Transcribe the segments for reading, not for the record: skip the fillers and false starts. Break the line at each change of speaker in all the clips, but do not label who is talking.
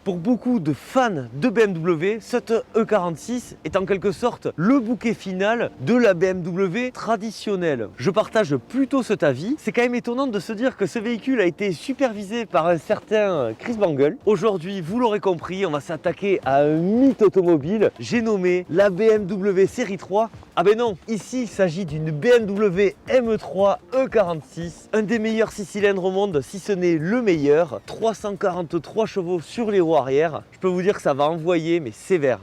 Pour beaucoup de fans de BMW, cette E46 est en quelque sorte le bouquet final de la BMW traditionnelle. Je partage plutôt cet avis. C'est quand même étonnant de se dire que ce véhicule a été supervisé par un certain Chris Bangle. Aujourd'hui, vous l'aurez compris, on va s'attaquer à un mythe automobile. J'ai nommé la BMW série 3. Ah ben non, ici il s'agit d'une BMW M3 E46, un des meilleurs 6 cylindres au monde, si ce n'est le meilleur. 343 chevaux sur les roues arrière. Je peux vous dire que ça va envoyer, mais sévère.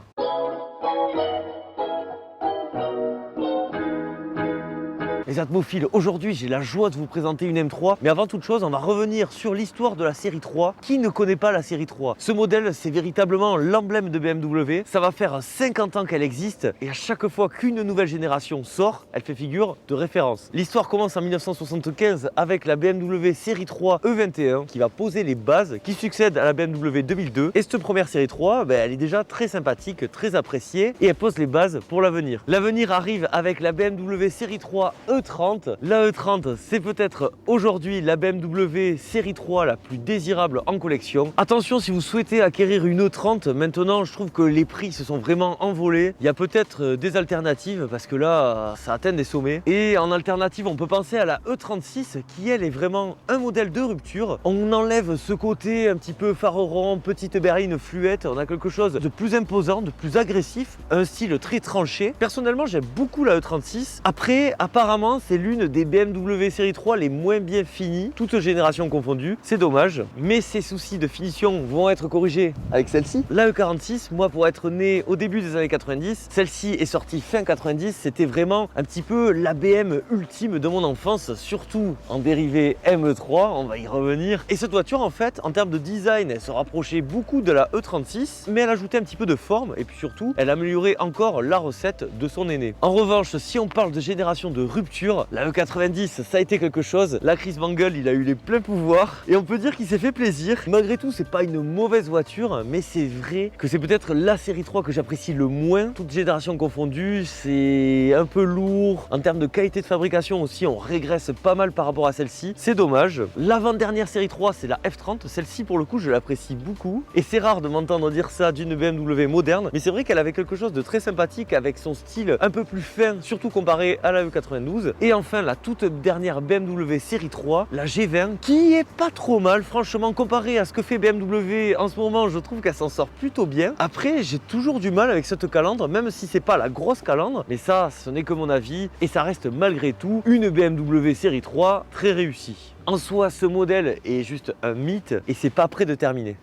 Les atmophiles, aujourd'hui j'ai la joie de vous présenter une M3, mais avant toute chose on va revenir sur l'histoire de la série 3. Qui ne connaît pas la série 3? Ce modèle c'est véritablement l'emblème de BMW, ça va faire 50 ans qu'elle existe et à chaque fois qu'une nouvelle génération sort, elle fait figure de référence. L'histoire commence en 1975 avec la BMW série 3 E21 qui va poser les bases, qui succède à la BMW 2002 et cette première série 3, elle est déjà très sympathique, très appréciée et elle pose les bases pour l'avenir. L'avenir arrive avec la BMW série 3 E30. La E30, c'est peut-être aujourd'hui la BMW série 3 la plus désirable en collection. Attention, si vous souhaitez acquérir une E30, maintenant je trouve que les prix se sont vraiment envolés. Il y a peut-être des alternatives parce que là, ça atteint des sommets. Et en alternative, on peut penser à la E36 qui elle est vraiment un modèle de rupture. On enlève ce côté un petit peu phare rond, petite berline fluette. On a quelque chose de plus imposant, de plus agressif, un style très tranché. Personnellement, j'aime beaucoup la E36. Après, apparemment, c'est l'une des BMW série 3 les moins bien finies, toutes générations confondues. C'est dommage, mais ces soucis de finition vont être corrigés avec celle-ci. La E46, moi pour être né au début des années 90, celle-ci est sortie fin 90, c'était vraiment un petit peu la BM ultime de mon enfance, surtout en dérivé M3, on va y revenir. Et cette voiture en fait, en termes de design, elle se rapprochait beaucoup de la E36, mais elle ajoutait un petit peu de forme et puis surtout, elle améliorait encore la recette de son aîné. En revanche, si on parle de génération de rupture, la E90, ça a été quelque chose. La Chris Bangle, il a eu les pleins pouvoirs et on peut dire qu'il s'est fait plaisir. Malgré tout, c'est pas une mauvaise voiture, mais c'est vrai que c'est peut-être la série 3 que j'apprécie le moins. Toutes générations confondues, c'est un peu lourd. En termes de qualité de fabrication aussi, on régresse pas mal par rapport à celle-ci. C'est dommage. L'avant-dernière série 3, c'est la F30. Celle-ci, pour le coup, je l'apprécie beaucoup. Et c'est rare de m'entendre dire ça d'une BMW moderne, mais c'est vrai qu'elle avait quelque chose de très sympathique avec son style un peu plus fin, surtout comparé à la E92. Et enfin la toute dernière BMW série 3, la G20, qui est pas trop mal franchement comparé à ce que fait BMW en ce moment. Je trouve qu'elle s'en sort plutôt bien. Après j'ai toujours du mal avec cette calandre, même si c'est pas la grosse calandre, mais ça ce n'est que mon avis et ça reste malgré tout une BMW série 3 très réussie. En soi ce modèle est juste un mythe et c'est pas près de terminer.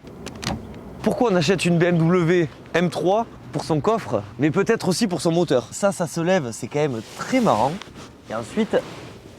Pourquoi on achète une BMW M3? Pour son coffre, mais peut-être aussi pour son moteur. Ça se lève, c'est quand même très marrant. Et ensuite,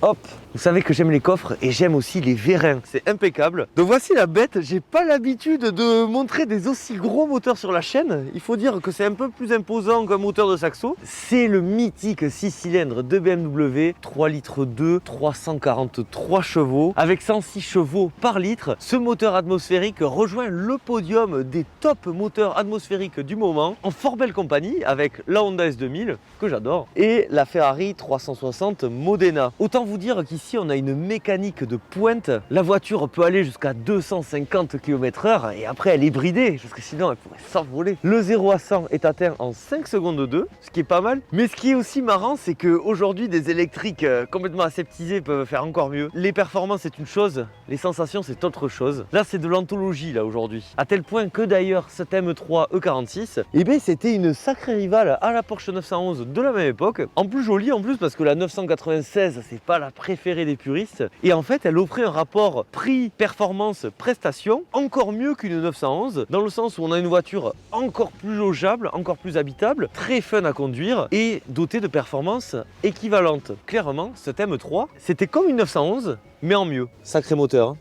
hop, vous savez que j'aime les coffres et j'aime aussi les vérins, c'est impeccable. Donc voici la bête, j'ai pas l'habitude de montrer des aussi gros moteurs sur la chaîne. Il faut dire que c'est un peu plus imposant qu'un moteur de Saxo. C'est le mythique 6 cylindres de BMW, 3 litres 2, 343 chevaux, avec 106 chevaux par litre. Ce moteur atmosphérique rejoint le podium des top moteurs atmosphériques du moment, en fort belle compagnie avec la Honda S2000, que j'adore, et la Ferrari 360 Modena. Autant vous dire qu'ici on a une mécanique de pointe. La voiture peut aller jusqu'à 250 km/h et après elle est bridée parce que sinon elle pourrait s'envoler. Le 0 à 100 est atteint en 5 secondes 2, ce qui est pas mal. Mais ce qui est aussi marrant, c'est qu'aujourd'hui des électriques complètement aseptisés peuvent faire encore mieux. Les performances c'est une chose, les sensations c'est autre chose. Là c'est de l'anthologie là aujourd'hui. À tel point que d'ailleurs cette M3 E46, c'était une sacrée rivale à la Porsche 911 de la même époque. En plus jolie en plus parce que la 996 c'est pas la préférée des puristes et en fait elle offrait un rapport prix performance prestation encore mieux qu'une 911 dans le sens où on a une voiture encore plus logeable, encore plus habitable, très fun à conduire et dotée de performances équivalentes. Clairement cette M3 c'était comme une 911 mais en mieux. Sacré moteur hein.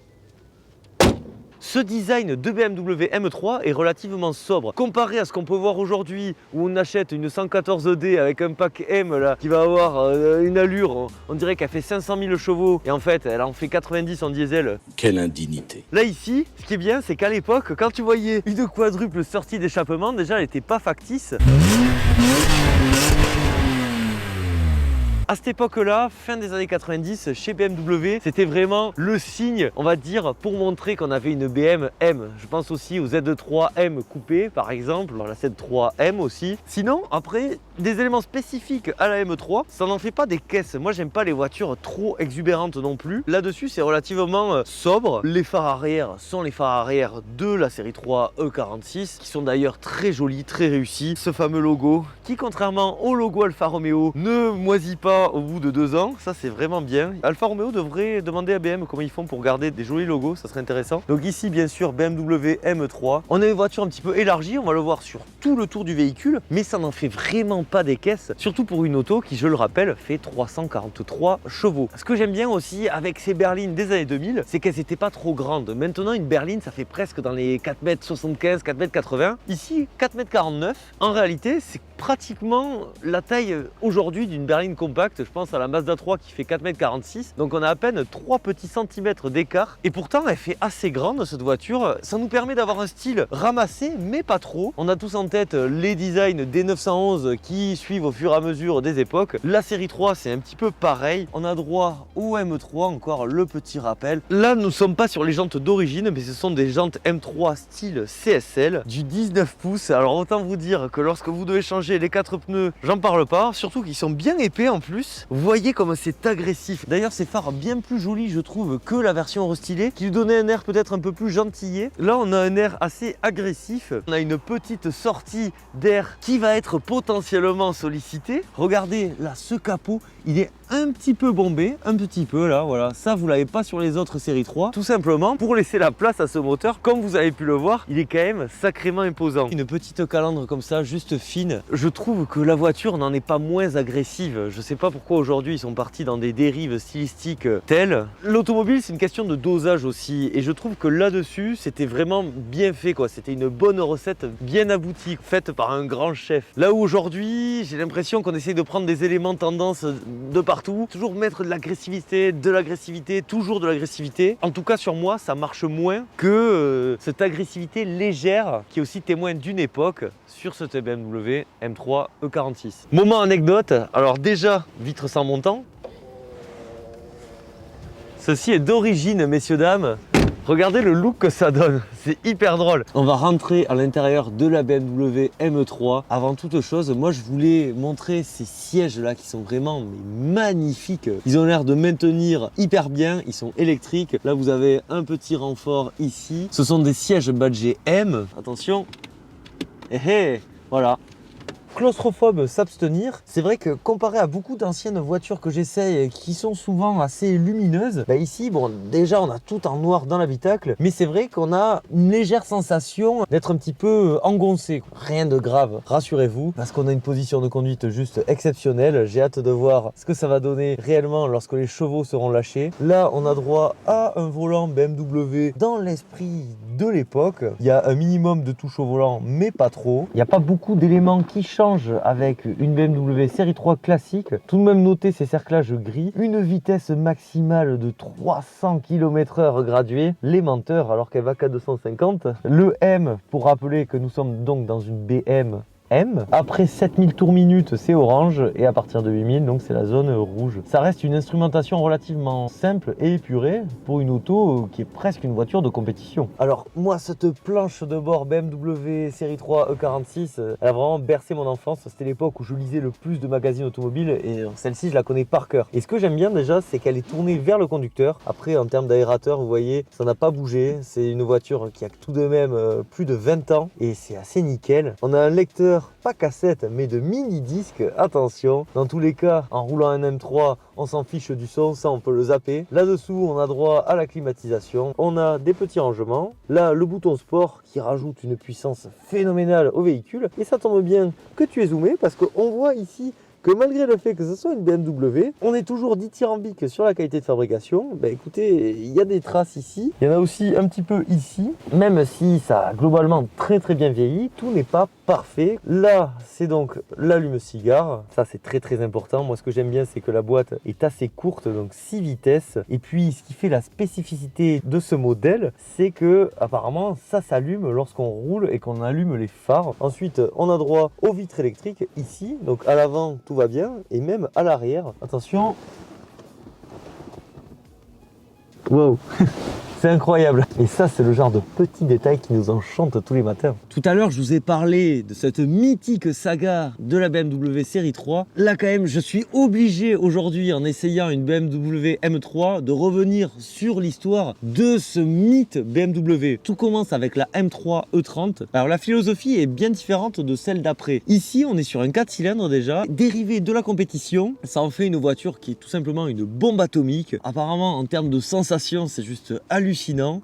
Ce design de BMW M3 est relativement sobre. Comparé à ce qu'on peut voir aujourd'hui où on achète une 114D avec un pack M là, qui va avoir une allure, on dirait qu'elle fait 500 000 chevaux et en fait elle en fait 90 en diesel.
Quelle indignité.
Là ici, ce qui est bien c'est qu'à l'époque, quand tu voyais une quadruple sortie d'échappement, déjà elle n'était pas factice. À cette époque-là, fin des années 90, chez BMW, c'était vraiment le signe, on va dire, pour montrer qu'on avait une BM M. Je pense aussi au Z3M coupé, par exemple, la Z3M aussi. Sinon, après, des éléments spécifiques à la M3, ça n'en fait pas des caisses. Moi, j'aime pas les voitures trop exubérantes non plus. Là-dessus, c'est relativement sobre. Les phares arrière sont les phares arrière de la série 3 E46, qui sont d'ailleurs très jolis, très réussis. Ce fameux logo, qui contrairement au logo Alfa Romeo, ne moisit pas au bout de 2 ans. Ça, c'est vraiment bien. Alfa Romeo devrait demander à BM comment ils font pour garder des jolis logos, ça serait intéressant. Donc ici, bien sûr, BMW M3. On a une voiture un petit peu élargie, on va le voir sur tout le tour du véhicule, mais ça n'en fait vraiment pas des caisses, surtout pour une auto qui, je le rappelle, fait 343 chevaux. Ce que j'aime bien aussi avec ces berlines des années 2000, c'est qu'elles n'étaient pas trop grandes. Maintenant, une berline, ça fait presque dans les 4,75 m, 4,80 m. Ici, 4,49 m. En réalité, c'est pratiquement la taille aujourd'hui d'une berline compacte. Je pense à la Mazda 3 qui fait 4,46 m. Donc on a à peine 3 petits centimètres d'écart. Et pourtant, elle fait assez grande cette voiture. Ça nous permet d'avoir un style ramassé, mais pas trop. On a tous en tête les designs des 911 qui suivent au fur et à mesure des époques. La série 3, c'est un petit peu pareil. On a droit au M3, encore le petit rappel. Là, nous ne sommes pas sur les jantes d'origine, mais ce sont des jantes M3 style CSL du 19 pouces. Alors autant vous dire que lorsque vous devez changer les 4 pneus, j'en parle pas. Surtout qu'ils sont bien épais en plus. Vous voyez comme c'est agressif. D'ailleurs, ces phares bien plus jolis, je trouve, que la version restylée, qui lui donnait un air peut-être un peu plus gentillé. Là, on a un air assez agressif. On a une petite sortie d'air qui va être potentiellement sollicitée. Regardez là, ce capot, il est un petit peu bombé, un petit peu là, voilà. Ça, vous l'avez pas sur les autres séries 3. Tout simplement pour laisser la place à ce moteur. Comme vous avez pu le voir, il est quand même sacrément imposant. Une petite calandre comme ça, juste fine. Je trouve que la voiture n'en est pas moins agressive. Je sais pas pourquoi aujourd'hui ils sont partis dans des dérives stylistiques telles. L'automobile, c'est une question de dosage aussi. Et je trouve que là-dessus, c'était vraiment bien fait, quoi. C'était une bonne recette bien aboutie, faite par un grand chef. Là où aujourd'hui, j'ai l'impression qu'on essaye de prendre des éléments tendance de partout, toujours mettre de l'agressivité, toujours de l'agressivité. En tout cas, sur moi, ça marche moins que cette agressivité légère qui est aussi témoin d'une époque sur cette BMW M3 E46. Moment anecdote, alors déjà, vitre sans montant. Ceci est d'origine, messieurs, dames. Regardez le look que ça donne, c'est hyper drôle. On va rentrer à l'intérieur de la BMW M3. Avant toute chose, moi je voulais montrer ces sièges là qui sont vraiment magnifiques. Ils ont l'air de maintenir hyper bien, ils sont électriques. Là vous avez un petit renfort ici. Ce sont des sièges badgés M. Attention, voilà. Claustrophobe, s'abstenir. C'est vrai que comparé à beaucoup d'anciennes voitures que j'essaye qui sont souvent assez lumineuses, bah ici, bon, déjà on a tout en noir dans l'habitacle, mais c'est vrai qu'on a une légère sensation d'être un petit peu engoncé. Rien de grave, rassurez-vous, parce qu'on a une position de conduite juste exceptionnelle. J'ai hâte de voir ce que ça va donner réellement lorsque les chevaux seront lâchés. Là, on a droit à un volant BMW dans l'esprit de l'époque. Il y a un minimum de touches au volant, mais pas trop. Il n'y a pas beaucoup d'éléments qui changent avec une BMW série 3 classique. Tout de même noter ces cerclages gris, une vitesse maximale de 300 km/h graduée, les menteurs alors qu'elle va qu'à 250. Le M, pour rappeler que nous sommes donc dans une BM M. Après 7000 tours minute, c'est orange, et à partir de 8000, donc c'est la zone rouge. Ça reste une instrumentation relativement simple et épurée pour une auto qui est presque une voiture de compétition. Alors moi, cette planche de bord BMW série 3 E46, elle a vraiment bercé mon enfance. C'était l'époque où je lisais le plus de magazines automobiles, et celle-ci, je la connais par cœur. Et ce que j'aime bien déjà, c'est qu'elle est tournée vers le conducteur. Après, en termes d'aérateur, vous voyez, ça n'a pas bougé. C'est une voiture qui a tout de même plus de 20 ans, et c'est assez nickel. On a un lecteur pas cassette mais de mini disque, attention. Dans tous les cas, en roulant un M3, on s'en fiche du son, ça on peut le zapper. Là dessous, on a droit à la climatisation, on a des petits rangements. Là, le bouton sport qui rajoute une puissance phénoménale au véhicule. Et ça tombe bien que tu es zoomé, parce qu'on voit ici que malgré le fait que ce soit une BMW, on est toujours dithyrambique sur la qualité de fabrication. Bah écoutez, il y a des traces ici, il y en a aussi un petit peu ici. Même si ça a globalement très bien vieilli, tout n'est pas parfait. Là, c'est donc l'allume-cigare. Ça, c'est très important. Moi, ce que j'aime bien, c'est que la boîte est assez courte, donc 6 vitesses. Et puis, ce qui fait la spécificité de ce modèle, c'est que apparemment, ça s'allume lorsqu'on roule et qu'on allume les phares. Ensuite, on a droit aux vitres électriques ici. Donc, à l'avant, tout va bien. Et même à l'arrière. Attention. Wow. C'est incroyable. Et ça, c'est le genre de petits détails qui nous enchantent tous les matins. Tout à l'heure, je vous ai parlé de cette mythique saga de la BMW série 3. Là, quand même, je suis obligé aujourd'hui, en essayant une BMW M3, de revenir sur l'histoire de ce mythe BMW. Tout commence avec la M3 E30. Alors, la philosophie est bien différente de celle d'après. Ici, on est sur un 4 cylindres déjà, dérivé de la compétition. Ça en fait une voiture qui est tout simplement une bombe atomique. Apparemment, en termes de sensations, c'est juste hallucinant.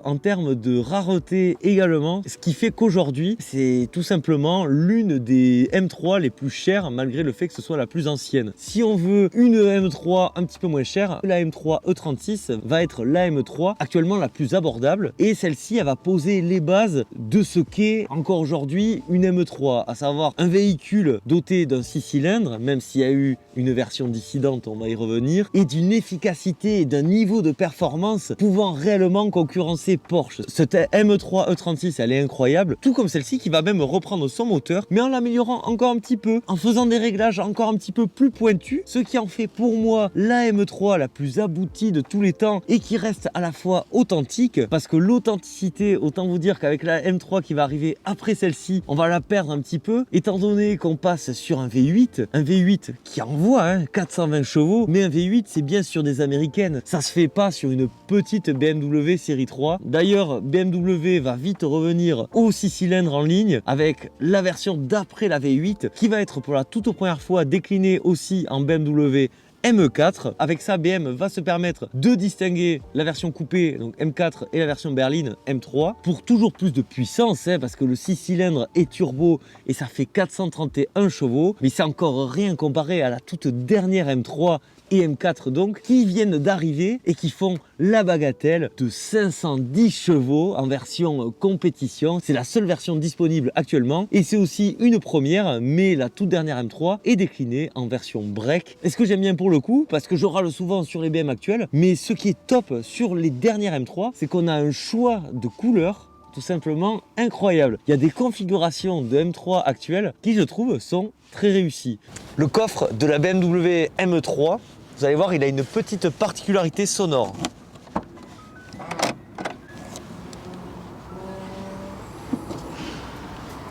En termes de rareté également, ce qui fait qu'aujourd'hui, c'est tout simplement l'une des M3 les plus chères, malgré le fait que ce soit la plus ancienne. Si on veut une M3 un petit peu moins chère, la M3 E36 va être la M3 actuellement la plus abordable, et celle-ci, elle va poser les bases de ce qu'est encore aujourd'hui une M3, à savoir un véhicule doté d'un 6 cylindres, même s'il y a eu une version dissidente, on va y revenir, et d'une efficacité et d'un niveau de performance pouvant réellement concurrencer Porsche. Cette M3 E36, elle est incroyable, tout comme celle-ci qui va même reprendre son moteur, mais en l'améliorant encore un petit peu, en faisant des réglages encore un petit peu plus pointus, ce qui en fait pour moi la M3 la plus aboutie de tous les temps et qui reste à la fois authentique, parce que l'authenticité, autant vous dire qu'avec la M3 qui va arriver après celle-ci, on va la perdre un petit peu, étant donné qu'on passe sur un V8 qui envoie 420 chevaux, mais un V8 c'est bien sur des américaines, ça se fait pas sur une petite BMW série 3. D'ailleurs, BMW va vite revenir aux 6 cylindres en ligne avec la version d'après la V8 qui va être pour la toute première fois déclinée aussi en BMW M4. Avec ça, BM va se permettre de distinguer la version coupée, donc M4, et la version berline M3 pour toujours plus de puissance, parce que le 6 cylindres est turbo et ça fait 431 chevaux, mais c'est encore rien comparé à la toute dernière M3 et M4 donc, qui viennent d'arriver et qui font la bagatelle de 510 chevaux en version compétition. C'est la seule version disponible actuellement et c'est aussi une première, mais la toute dernière M3 est déclinée en version break. Et ce que j'aime bien pour le coup, parce que je râle souvent sur les BM actuels, mais ce qui est top sur les dernières M3, c'est qu'on a un choix de couleurs tout simplement incroyable. Il y a des configurations de M3 actuelles qui, je trouve, sont très réussies. Le coffre de la BMW M3, vous allez voir, il a une petite particularité sonore.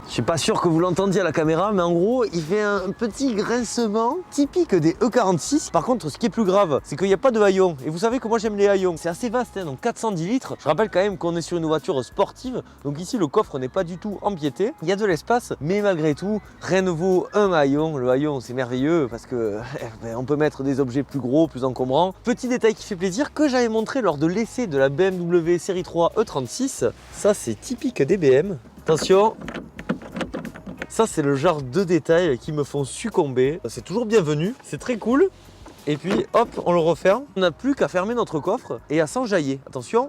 Je suis pas sûr que vous l'entendiez à la caméra, mais en gros, il fait un petit grincement typique des E46. Par contre, ce qui est plus grave, c'est qu'il n'y a pas de haillons. Et vous savez que moi, j'aime les haillons. C'est assez vaste, donc 410 litres. Je rappelle quand même qu'on est sur une voiture sportive. Donc ici, le coffre n'est pas du tout empiété. Il y a de l'espace, mais malgré tout, rien ne vaut un haillon. Le haillon, c'est merveilleux parce que on peut mettre des objets plus gros, plus encombrants. Petit détail qui fait plaisir, que j'avais montré lors de l'essai de la BMW série 3 E36. Ça, c'est typique des BM. Attention. Ça, c'est le genre de détails qui me font succomber. C'est toujours bienvenu, c'est très cool. Et puis, hop, on le referme. On n'a plus qu'à fermer notre coffre et à s'enjailler. Attention.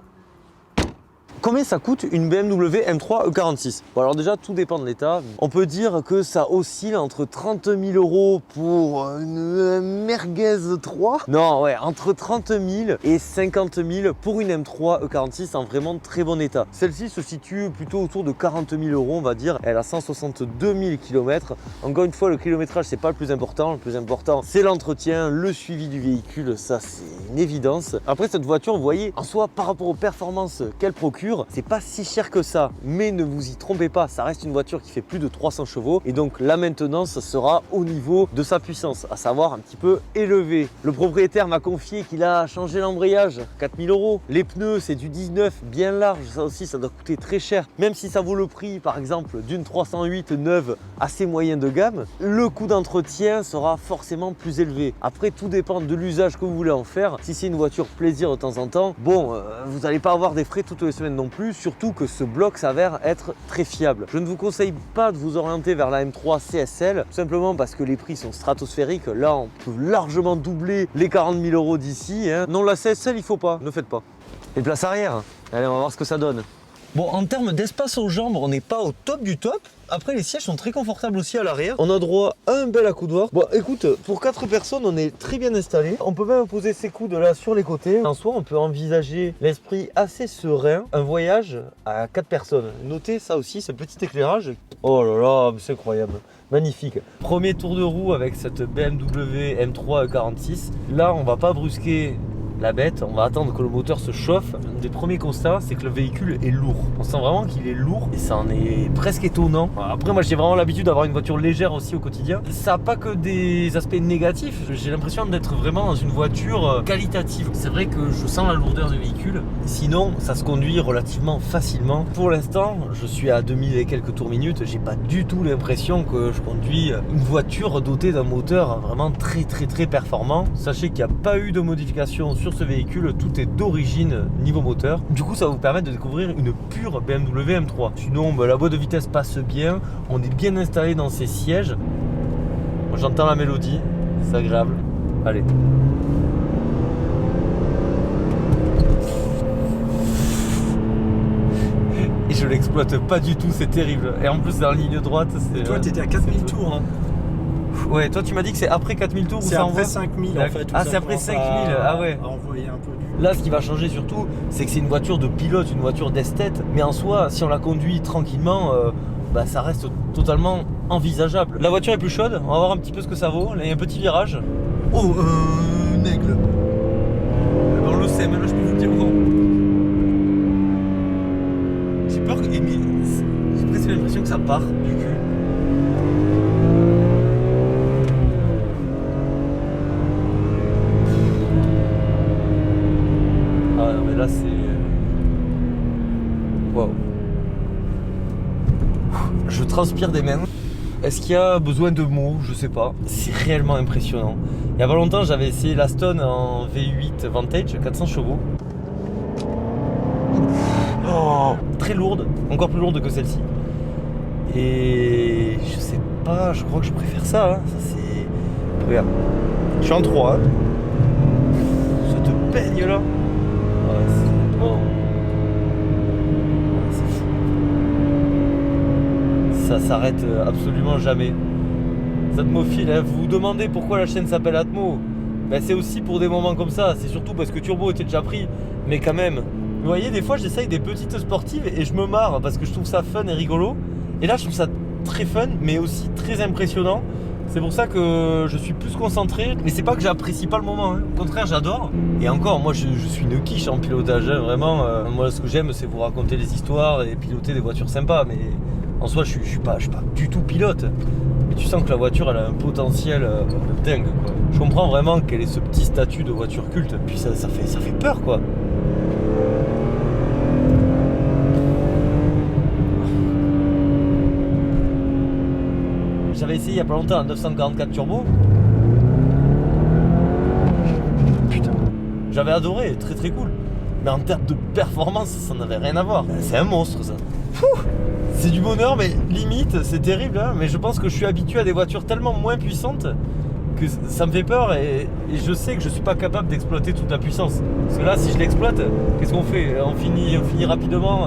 Combien ça coûte une BMW M3 E46? Bon, alors déjà, tout dépend de l'état. On peut dire que ça oscille entre 30 000 € pour une Merguez 3. Non, ouais, entre 30 000 et 50 000 pour une M3 E46 en vraiment très bon état. Celle-ci se situe plutôt autour de 40 000 €, on va dire. Elle a 162 000 km. Encore une fois, le kilométrage, c'est pas le plus important. Le plus important, c'est l'entretien, le suivi du véhicule. Ça, c'est une évidence. Après, cette voiture, vous voyez, en soi, par rapport aux performances qu'elle procure, c'est pas si cher que ça, mais ne vous y trompez pas, ça reste une voiture qui fait plus de 300 chevaux et donc la maintenance sera au niveau de sa puissance, à savoir un petit peu élevé. Le propriétaire m'a confié qu'il a changé l'embrayage, 4 000 €. Les pneus, c'est du 19 bien large, ça aussi, ça doit coûter très cher. Même si ça vaut le prix, par exemple, d'une 308 neuve assez moyen de gamme, le coût d'entretien sera forcément plus élevé. Après, tout dépend de l'usage que vous voulez en faire. Si c'est une voiture plaisir de temps en temps, bon, vous n'allez pas avoir des frais toutes les semaines non plus, surtout que ce bloc s'avère être très fiable. Je ne vous conseille pas de vous orienter vers la M3 CSL, tout simplement parce que les prix sont stratosphériques. Là, on peut largement doubler les 40 000 € d'ici. Non, la CSL, il faut pas, ne faites pas. Et place arrière, allez, on va voir ce que ça donne. Bon, en termes d'espace aux jambes, on n'est pas au top du top. Après, les sièges sont très confortables aussi à l'arrière. On a droit à un bel accoudoir. Bon, écoute, pour 4 personnes, on est très bien installé. On peut même poser ses coudes là sur les côtés. En soi, on peut envisager l'esprit assez serein. Un voyage à 4 personnes. Notez ça aussi, ce petit éclairage. Oh là là, c'est incroyable. Magnifique. Premier tour de roue avec cette BMW M3 46. Là, on va pas brusquer la bête, on va attendre que le moteur se chauffe. Un des premiers constats, c'est que le véhicule est lourd. On sent vraiment qu'il est lourd et ça en est presque étonnant. Après, moi j'ai vraiment l'habitude d'avoir une voiture légère aussi au quotidien. Ça n'a pas que des aspects négatifs, j'ai l'impression d'être vraiment dans une voiture qualitative. C'est vrai que je sens la lourdeur du véhicule, sinon ça se conduit relativement facilement. Pour l'instant, je suis à 2000 et quelques tours minutes, j'ai pas du tout l'impression que je conduis une voiture dotée d'un moteur vraiment très performant. Sachez qu'il n'y a pas eu de modification sur ce véhicule, tout est d'origine niveau moteur. Du coup, ça va vous permettre de découvrir une pure BMW M3. Sinon, la boîte de vitesse passe bien, on est bien installé dans ces sièges. Moi, j'entends la mélodie, c'est agréable. Allez. Et je l'exploite pas du tout, c'est terrible. Et en plus, dans la ligne droite, c'est...
Toi, t'étais à 4000 tours, hein.
Ouais, toi tu m'as dit que c'est après 4000 tours ou
c'est
ça
après
envoie
5000 en fait.
Ah, c'est après 5000, ah ouais.
À envoyer un peu du...
Là, ce qui va changer surtout, c'est que c'est une voiture de pilote, une voiture d'esthète. Mais en soi, si on la conduit tranquillement, ça reste totalement envisageable. La voiture est plus chaude, on va voir un petit peu ce que ça vaut. Là, il y a un petit virage. Oh, un aigle. On le sait, maintenant je peux vous le dire où. J'ai peur que... J'ai presque l'impression que ça part du cul. Là c'est... Waouh. Je transpire des mains. Est-ce qu'il y a besoin de mots? Je sais pas. C'est réellement impressionnant. Il y a pas longtemps, j'avais essayé la Stone en V8 Vantage, 400 chevaux. Oh, très lourde, encore plus lourde que celle-ci. Et je sais pas, je crois que je préfère ça. Hein. Ça c'est... Regarde. Je suis en 3. Hein. Ça te peigne là. Oh. C'est fou. Ça s'arrête absolument jamais. Atmophile, hein, vous vous demandez pourquoi la chaîne s'appelle Atmo. Ben, c'est aussi pour des moments comme ça. C'est surtout parce que Turbo était déjà pris. Mais quand même, vous voyez, des fois j'essaye des petites sportives et je me marre parce que je trouve ça fun et rigolo. Et là je trouve ça très fun mais aussi très impressionnant. C'est pour ça que je suis plus concentré. Mais c'est pas que j'apprécie pas le moment, hein. Au contraire, j'adore. Et encore, moi je suis une quiche en pilotage, hein. Vraiment. Moi ce que j'aime c'est vous raconter les histoires et piloter des voitures sympas. Mais en soi je suis pas du tout pilote. Mais tu sens que la voiture elle a un potentiel de dingue, quoi. Je comprends vraiment quel est ce petit statut de voiture culte. Puis ça fait peur, quoi. J'avais essayé il y a pas longtemps un 944 turbo. Putain, j'avais adoré, très cool. Mais en termes de performance, ça n'avait rien à voir. C'est un monstre ça. C'est du bonheur, mais limite, c'est terrible. Hein, mais je pense que je suis habitué à des voitures tellement moins puissantes que ça me fait peur et je sais que je suis pas capable d'exploiter toute la puissance. Parce que là, si je l'exploite, qu'est-ce qu'on fait? On finit rapidement.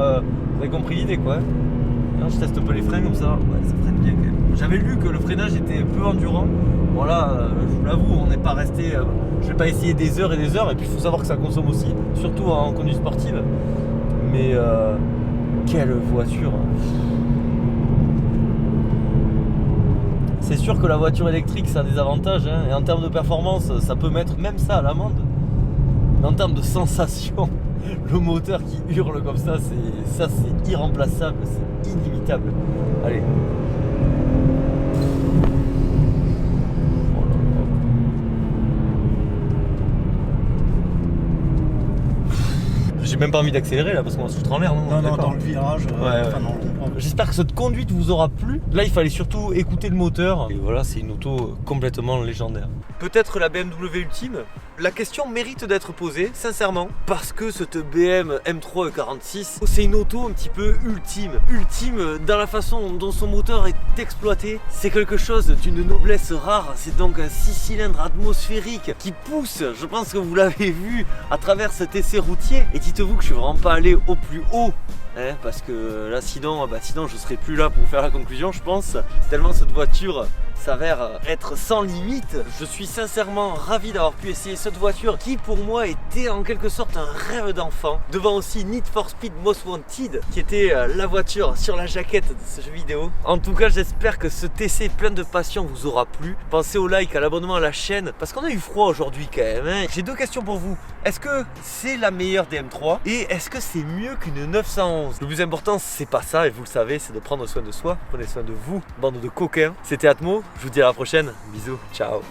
Vous avez compris l'idée, quoi. Là, je teste un peu les freins comme ça. Ouais, ça freine bien quand même. J'avais lu que le freinage était peu endurant. Bon là, je vous l'avoue, on n'est pas resté... je vais pas essayer des heures et des heures. Et puis il faut savoir que ça consomme aussi, surtout en conduite sportive. Mais quelle voiture! C'est sûr que la voiture électrique, ça a des avantages. Hein, et en termes de performance, ça peut mettre même ça à l'amende. Mais en termes de sensation, le moteur qui hurle comme ça, c'est irremplaçable, c'est inimitable. Allez. J'ai même pas envie d'accélérer là parce qu'on va se foutre en l'air, non?
Non, dans le virage,
ouais.
Enfin, dans le rond-point.
J'espère que cette conduite vous aura plu. Là, il fallait surtout écouter le moteur. Et voilà, c'est une auto complètement légendaire. Peut-être la BMW ultime, la question mérite d'être posée, sincèrement, parce que cette BM M3 E46, c'est une auto un petit peu ultime. Ultime dans la façon dont son moteur est exploité. C'est quelque chose d'une noblesse rare. C'est donc un 6 cylindres atmosphérique qui pousse, je pense que vous l'avez vu, à travers cet essai routier. Et dites-vous que je suis vraiment pas allé au plus haut. Parce que là sinon je serais plus là pour vous faire la conclusion, je pense, tellement cette voiture s'avère être sans limite. Je suis sincèrement ravi d'avoir pu essayer cette voiture qui pour moi était en quelque sorte un rêve d'enfant, devant aussi Need for Speed Most Wanted qui était la voiture sur la jaquette de ce jeu vidéo. En tout cas, j'espère que ce TC plein de passion vous aura plu. Pensez au like, à l'abonnement à la chaîne, parce qu'on a eu froid aujourd'hui quand même. J'ai deux questions pour vous. Est-ce que c'est la meilleure des M3 et est-ce que c'est mieux qu'une 911? Le plus important, c'est pas ça, et vous le savez, c'est de prendre soin de soi. Prenez soin de vous, bande de coquins. C'était Atmo, je vous dis à la prochaine. Bisous, ciao.